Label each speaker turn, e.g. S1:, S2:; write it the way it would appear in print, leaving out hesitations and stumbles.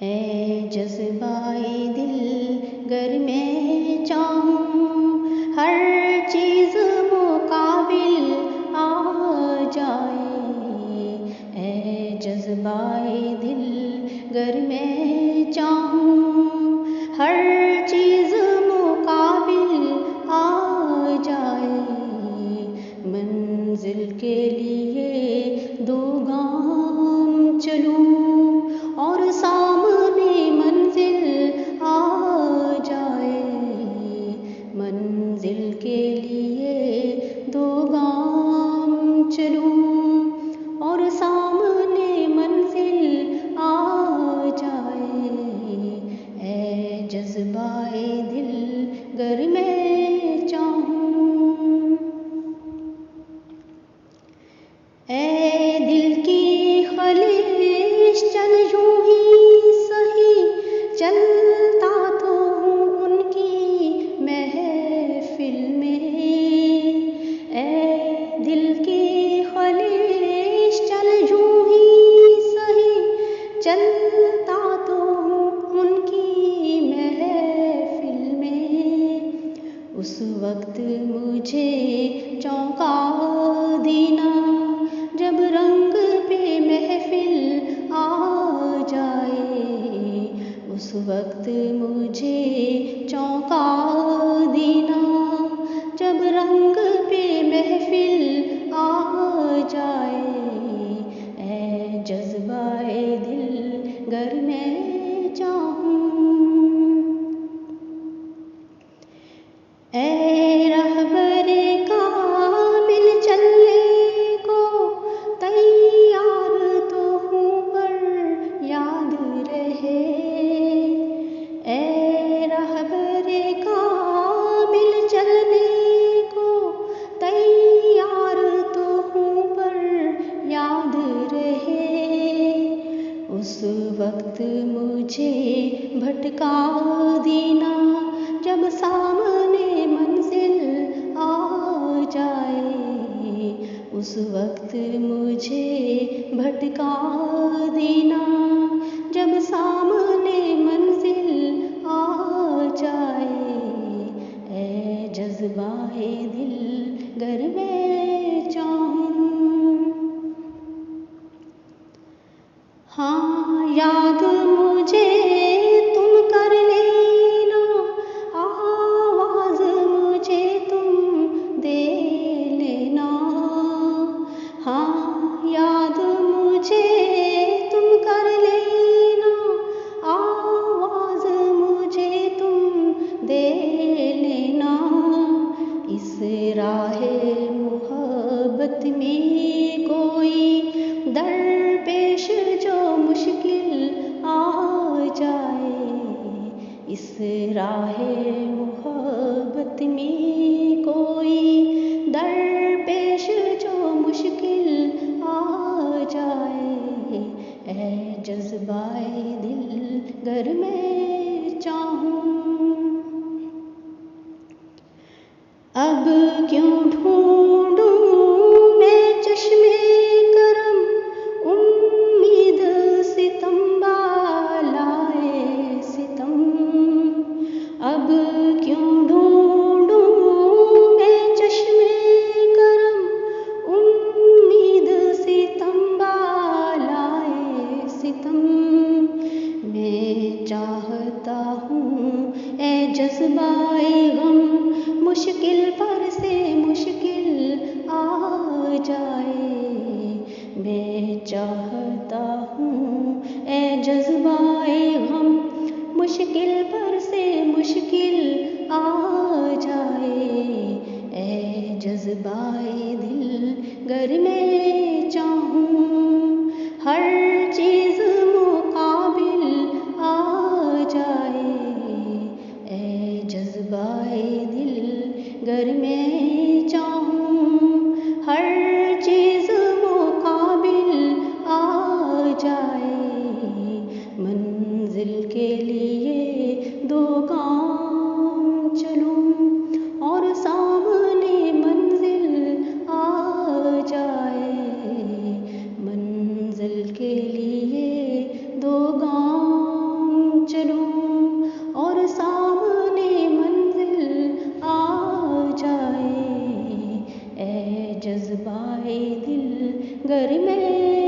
S1: ऐ जज़्बाए दिल गर मैं चाहूँ हर चीज़ मुकाबिल आ जाए। ऐ जज़्बाए दिल गर मैं चाहूँ हर चीज़ मुकाबिल आ जाए। मंजिल के लिए दो गाम चलूँ और सामने मंजिल आ जाए। मंजिल के लिए दो गाम चलूँ और सामने मंजिल आ जाए। ऐ जज़्बाए दिल गर मैं चाहूँ। ऐ दिल की ख़्वाहिश चल यूं ही सही चलता तो हूँ उनकी महफ़िल में। ऐ दिल की ख़्वाहिश चल यूं ही सही चलता तो हूँ उनकी महफ़िल में। उस वक्त मुझे चौंका देना जब रंग पे महफ़िल आ जाए। उस वक्त मुझे चौंका देना जब रंग पे महफ़िल आ जाए। ऐ जज़्बाए दिल गर मैं चाहूँ। ऐ रहबरे कामिल चलने को तैयार तो हूँ पर याद रहे। ऐ रहबरे कामिल चलने को तैयार तो हूँ पर याद रहे। उस वक्त मुझे भटका देना जब सामने मंजिल आ जाए। उस वक्त मुझे भटका देना जब सामने मंजिल आ जाए। ऐ जज़्बाए दिल गर मैं चाहूँ। हाँ याद मुझे तुम कर लेना आवाज़ मुझे तुम दे लेना। हाँ याद मुझे तुम कर लेना आवाज़ मुझे तुम दे लेना। इस राहे मोहब्बत में कोई दरपेश जो मुश्किल आ जाए। इस राहे मोहब्बत में कोई दरपेश जो मुश्किल आ जाए। ऐ जज़्बाए दिल गर मैं चाहूँ। अब क्यों ढूंढूं मैं चश्मे करम उम्मीद सितम बालाए सितम। अब क्यों ढूंढूं मैं चश्मे करम उम्मीद सितम बालाए सितम। मैं चाहता हूँ ऐ जज़्बाए गम मुश्किल पर से मुश्किल आ जाए। मैं चाहता हूँ ऐ जज़्बाए गम मुश्किल पर से मुश्किल आ जाए। ऐ जज़्बाए दिल गर मैं चाहूँ हर चीज़ मुकाबिल आ जाए। ऐ जज़्बाए दिल गर मैं चाहूँ हर चीज़ मुकाबिल आ जाए। मंजिल के लिए दो गाम चलूँ और सामने मंजिल आ जाए। मंजिल के लिए दो गाम जज्बाए दिल घर में